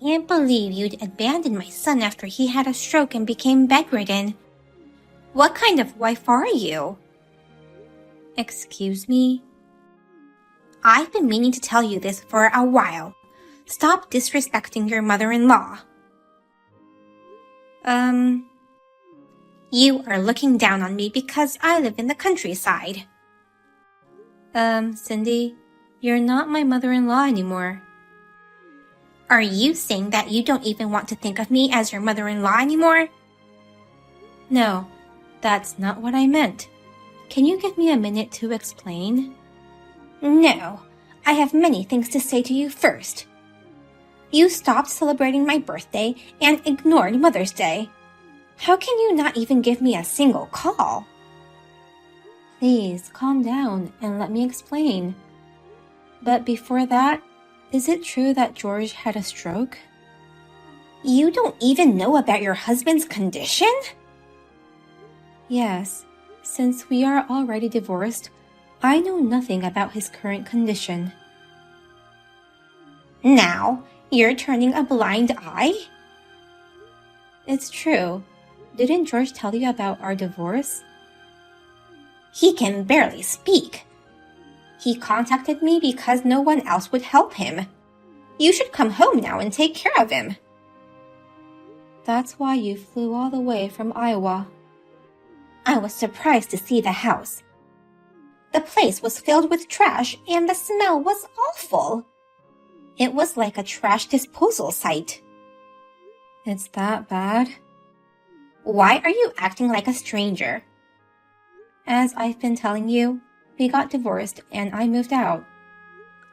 Can't believe you'd abandon my son after he had a stroke and became bedridden. What kind of wife are you? Excuse me? I've been meaning to tell you this for a while. Stop disrespecting your mother-in-law. You are looking down on me because I live in the countryside. Cindy, you're not my mother-in-law anymore. Are you saying that you don't even want to think of me as your mother-in-law anymore? No, that's not what I meant. Can you give me a minute to explain? No, I have many things to say to you first. You stopped celebrating my birthday and ignored Mother's Day. How can you not even give me a single call? Please, calm down and let me explain. But before that, is it true that George had a stroke? You don't even know about your husband's condition? Yes, since we are already divorced, I know nothing about his current condition. Now, you're turning a blind eye? It's true. Didn't George tell you about our divorce? He can barely speak. He contacted me because no one else would help him. You should come home now and take care of him. That's why you flew all the way from Iowa. I was surprised to see the house. The place was filled with trash and the smell was awful. It was like a trash disposal site. It's that bad? Why are you acting like a stranger? As I've been telling you, we got divorced and I moved out.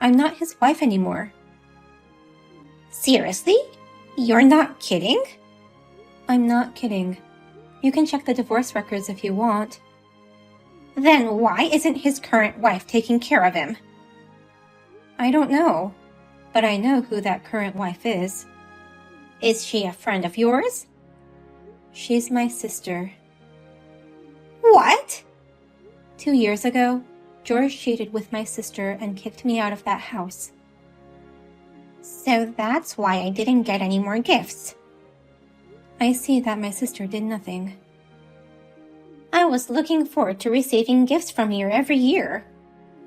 I'm not his wife anymore. Seriously? You're not kidding? I'm not kidding. You can check the divorce records if you want. Then why isn't his current wife taking care of him? I don't know, but I know who that current wife is. Is she a friend of yours? She's my sister. What? 2 years ago, George cheated with my sister and kicked me out of that house. So that's why I didn't get any more gifts. I see that my sister did nothing. I was looking forward to receiving gifts from you every year.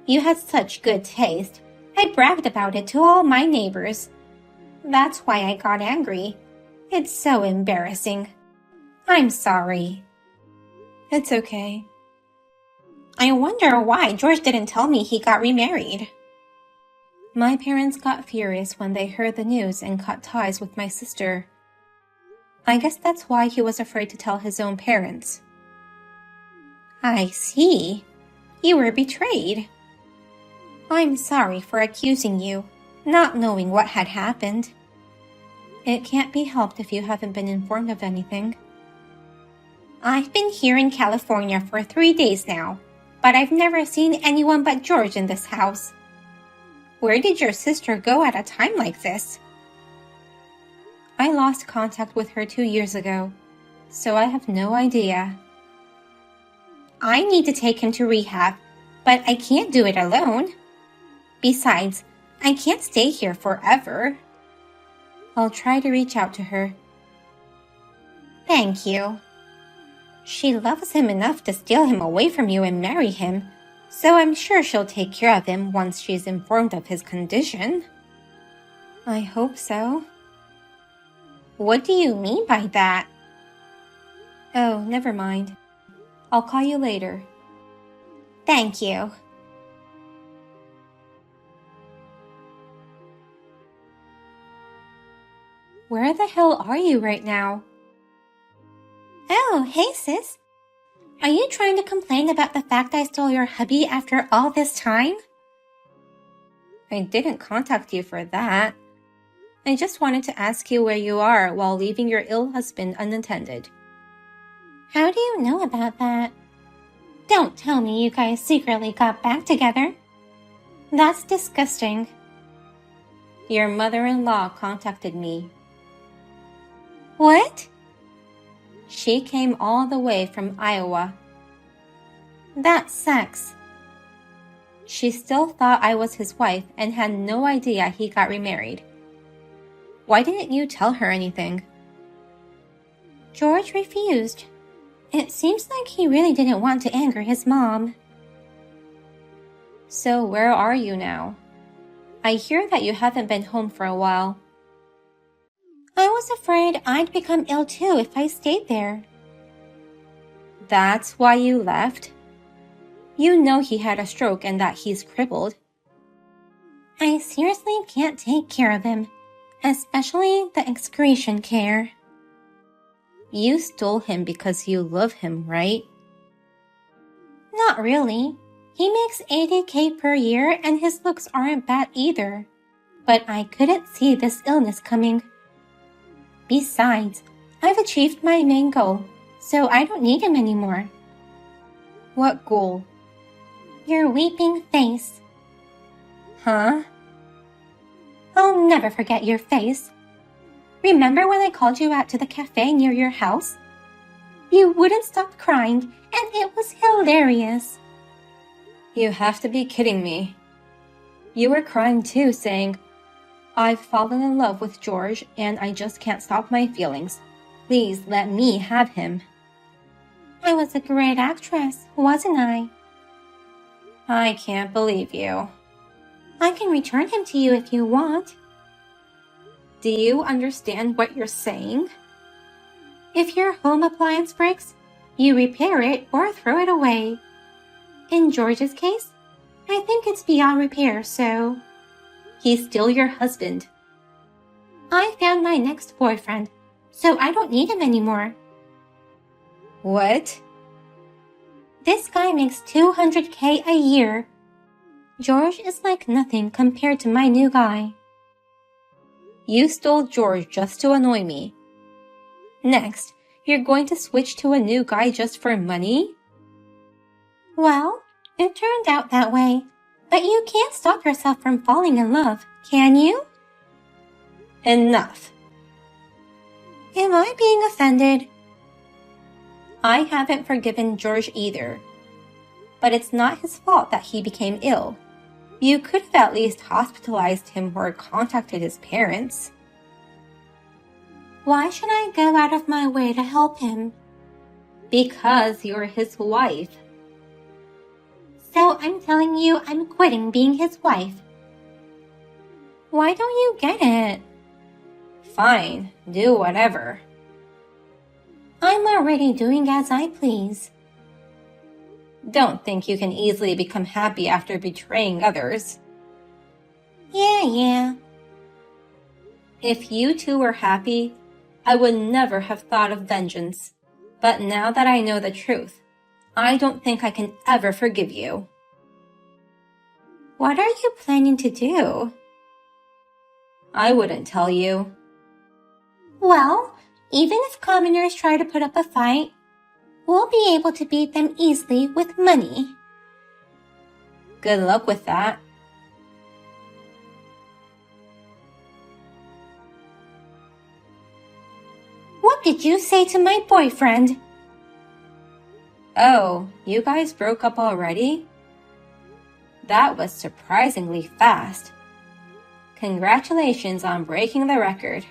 You had such good taste. I bragged about it to all my neighbors. That's why I got angry. It's so embarrassing. I'm sorry. It's okay. I wonder why George didn't tell me he got remarried. My parents got furious when they heard the news and cut ties with my sister. I guess that's why he was afraid to tell his own parents. I see. You were betrayed. I'm sorry for accusing you, not knowing what had happened. It can't be helped if you haven't been informed of anything. I've been here in California for 3 days now, but I've never seen anyone but George in this house. Where did your sister go at a time like this? I lost contact with her 2 years ago, so I have no idea. I need to take him to rehab, but I can't do it alone. Besides, I can't stay here forever. I'll try to reach out to her. Thank you. She loves him enough to steal him away from you and marry him, so I'm sure she'll take care of him once she's informed of his condition. I hope so. What do you mean by that? Oh, never mind. I'll call you later. Thank you. Where the hell are you right now? Oh, hey sis. Are you trying to complain about the fact I stole your hubby after all this time? I didn't contact you for that. I just wanted to ask you where you are while leaving your ill husband unattended. How do you know about that? Don't tell me you guys secretly got back together. That's disgusting. Your mother-in-law contacted me. What? She came all the way from Iowa. That sucks. She still thought I was his wife and had no idea he got remarried. Why didn't you tell her anything? George refused. It seems like he really didn't want to anger his mom. So where are you now? I hear that you haven't been home for a while. I was afraid I'd become ill too if I stayed there. That's why you left? You know he had a stroke and that he's crippled. I seriously can't take care of him, especially the excretion care. You stole him because you love him, right? Not really. He makes $80,000 per year and his looks aren't bad either. But I couldn't see this illness coming. Besides, I've achieved my main goal, so I don't need him anymore. What goal? Your weeping face. Huh? I'll never forget your face. Remember when I called you out to the cafe near your house? You wouldn't stop crying, and it was hilarious. You have to be kidding me. You were crying too, saying, I've fallen in love with George and I just can't stop my feelings. Please let me have him. I was a great actress, wasn't I? I can't believe you. I can return him to you if you want. Do you understand what you're saying? If your home appliance breaks, you repair it or throw it away. In George's case, I think it's beyond repair, so... He's still your husband. I found my next boyfriend, so I don't need him anymore. What? This guy makes $200,000 a year. George is like nothing compared to my new guy. You stole George just to annoy me. Next, you're going to switch to a new guy just for money? Well, it turned out that way. But you can't stop yourself from falling in love, can you? Enough. Am I being offended? I haven't forgiven George either. But it's not his fault that he became ill. You could have at least hospitalized him or contacted his parents. Why should I go out of my way to help him? Because you're his wife. So I'm telling you I'm quitting being his wife. Why don't you get it? Fine, do whatever. I'm already doing as I please. Don't think you can easily become happy after betraying others. Yeah. If you two were happy, I would never have thought of vengeance. But now that I know the truth, I don't think I can ever forgive you. What are you planning to do? I wouldn't tell you. Well, even if commoners try to put up a fight, we'll be able to beat them easily with money. Good luck with that. What did you say to my boyfriend? Oh, you guys broke up already? That was surprisingly fast. Congratulations on breaking the record.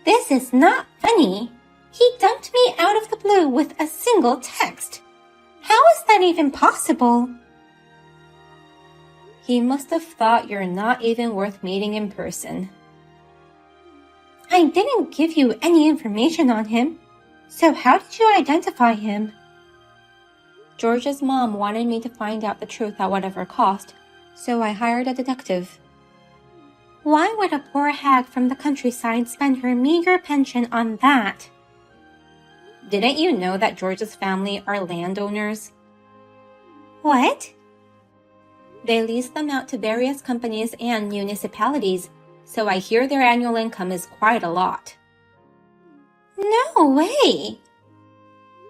This is not funny. He dumped me out of the blue with a single text. How is that even possible? He must have thought you're not even worth meeting in person. I didn't give you any information on him. So how did you identify him? George's mom wanted me to find out the truth at whatever cost, so I hired a detective. Why would a poor hag from the countryside spend her meager pension on that? Didn't you know that George's family are landowners? What? They lease them out to various companies and municipalities, so I hear their annual income is quite a lot. No way!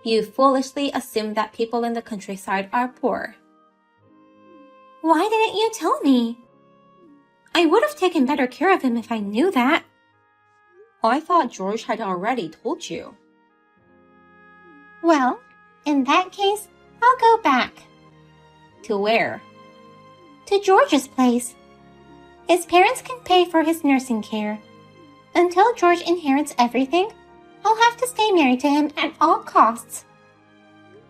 You foolishly assume that people in the countryside are poor. Why didn't you tell me? I would have taken better care of him if I knew that. I thought George had already told you. Well, in that case, I'll go back. To where? To George's place. His parents can pay for his nursing care. Until George inherits everything, I'll have to stay married to him at all costs.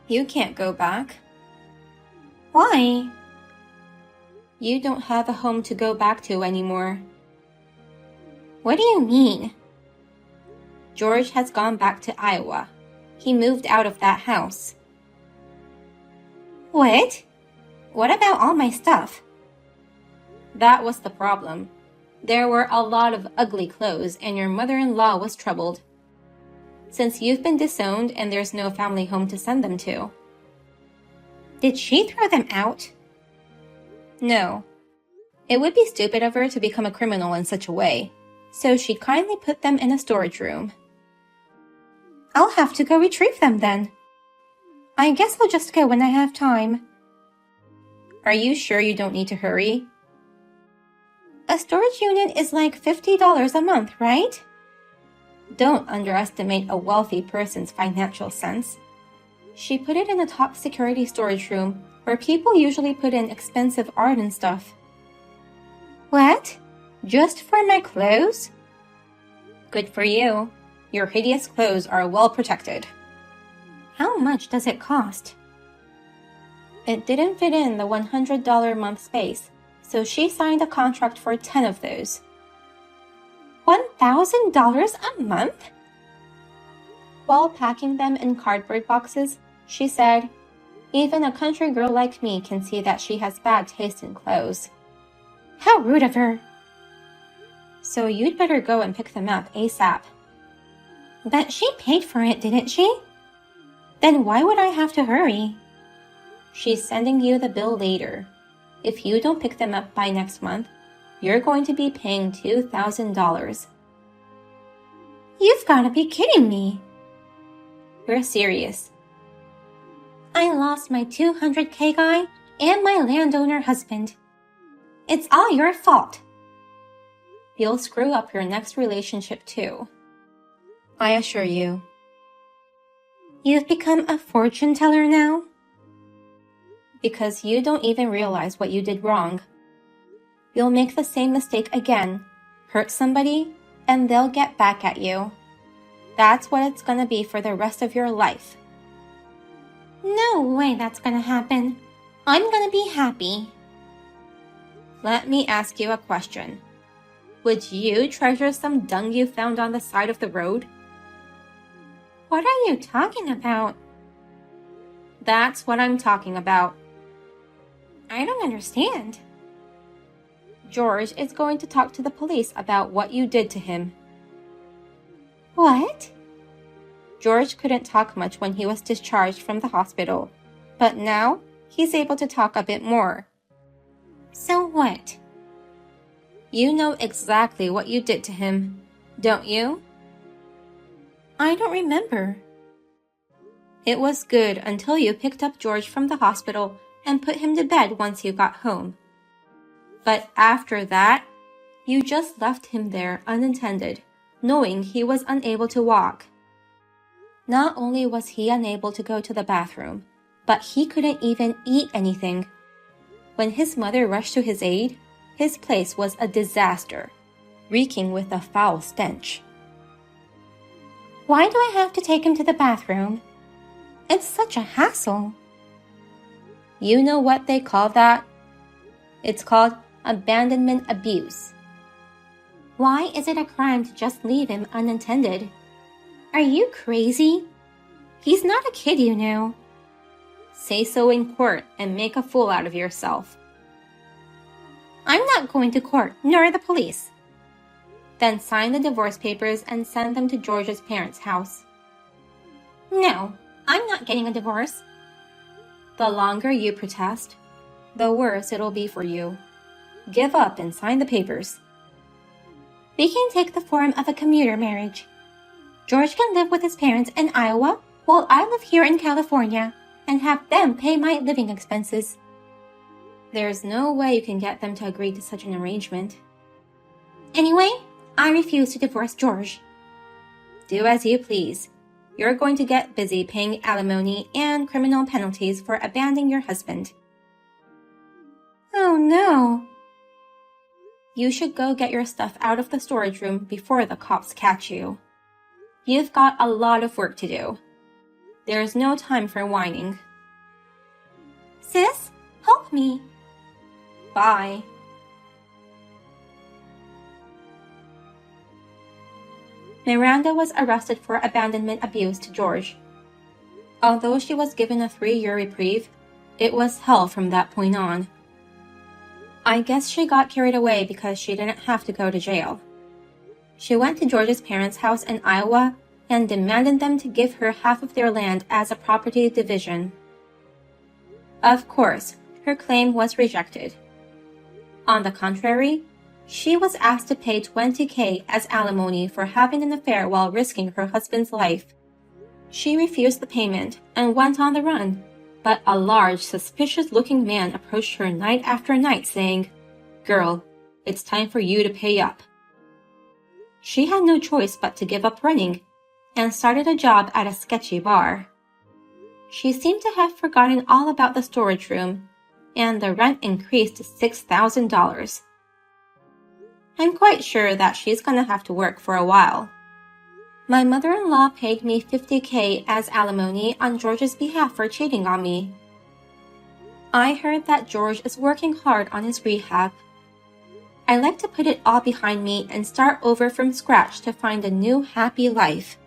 You can't go back. Why? You don't have a home to go back to anymore. What do you mean? George has gone back to Iowa. He moved out of that house. What? What about all my stuff? That was the problem. There were a lot of ugly clothes and your mother-in-law was troubled. Since you've been disowned and there's no family home to send them to. Did she throw them out? No. It would be stupid of her to become a criminal in such a way, so she kindly put them in a storage room. I'll have to go retrieve them then. I guess I'll just go when I have time. Are you sure you don't need to hurry? A storage unit is like $50 a month, right? Don't underestimate a wealthy person's financial sense. She put it in a top security storage room where people usually put in expensive art and stuff. What? Just for my clothes? Good for you. Your hideous clothes are well protected. How much does it cost? It didn't fit in the $100 a month space, so she signed a contract for 10 of those. $1,000 a month? While packing them in cardboard boxes, she said, "Even a country girl like me can see that she has bad taste in clothes." How rude of her. So you'd better go and pick them up ASAP. But she paid for it, didn't she? Then why would I have to hurry? She's sending you the bill later. If you don't pick them up by next month, you're going to be paying $2,000. You've got to be kidding me. We're serious. I lost my $200K guy and my landowner husband. It's all your fault. You'll screw up your next relationship too. I assure you. You've become a fortune teller now? Because you don't even realize what you did wrong. You'll make the same mistake again, hurt somebody, and they'll get back at you. That's what it's gonna be for the rest of your life. No way that's gonna happen. I'm gonna be happy. Let me ask you a question. Would you treasure some dung you found on the side of the road? What are you talking about? That's what I'm talking about. I don't understand. George is going to talk to the police about what you did to him. What? George couldn't talk much when he was discharged from the hospital, but now he's able to talk a bit more. So what? You know exactly what you did to him, don't you? I don't remember. It was good until you picked up George from the hospital and put him to bed once you got home. But after that, you just left him there unattended, knowing he was unable to walk. Not only was he unable to go to the bathroom, but he couldn't even eat anything. When his mother rushed to his aid, his place was a disaster, reeking with a foul stench. Why do I have to take him to the bathroom? It's such a hassle. You know what they call that? It's called abandonment abuse. Why is it a crime to just leave him unattended? Are you crazy? He's not a kid, you know. Say so in court and make a fool out of yourself. I'm not going to court, nor the police. Then sign the divorce papers and send them to George's parents' house. No, I'm not getting a divorce. The longer you protest, the worse it'll be for you. Give up and sign the papers. We can take the form of a commuter marriage. George can live with his parents in Iowa while I live here in California and have them pay my living expenses. There's no way you can get them to agree to such an arrangement. Anyway, I refuse to divorce George. Do as you please. You're going to get busy paying alimony and criminal penalties for abandoning your husband. Oh no. You should go get your stuff out of the storage room before the cops catch you. You've got a lot of work to do. There's no time for whining. Sis, help me. Bye. Miranda was arrested for abandonment abuse to George. Although she was given a 3-year reprieve, it was hell from that point on. I guess she got carried away because she didn't have to go to jail. She went to George's parents' house in Iowa and demanded them to give her half of their land as a property division. Of course, her claim was rejected. On the contrary, she was asked to pay $20,000 as alimony for having an affair while risking her husband's life. She refused the payment and went on the run, but a large, suspicious-looking man approached her night after night saying, "Girl, it's time for you to pay up." She had no choice but to give up running and started a job at a sketchy bar. She seemed to have forgotten all about the storage room, and the rent increased to $6,000. I'm quite sure that she's gonna have to work for a while. My mother-in-law paid me $50,000 as alimony on George's behalf for cheating on me. I heard that George is working hard on his rehab. I like to put it all behind me and start over from scratch to find a new happy life.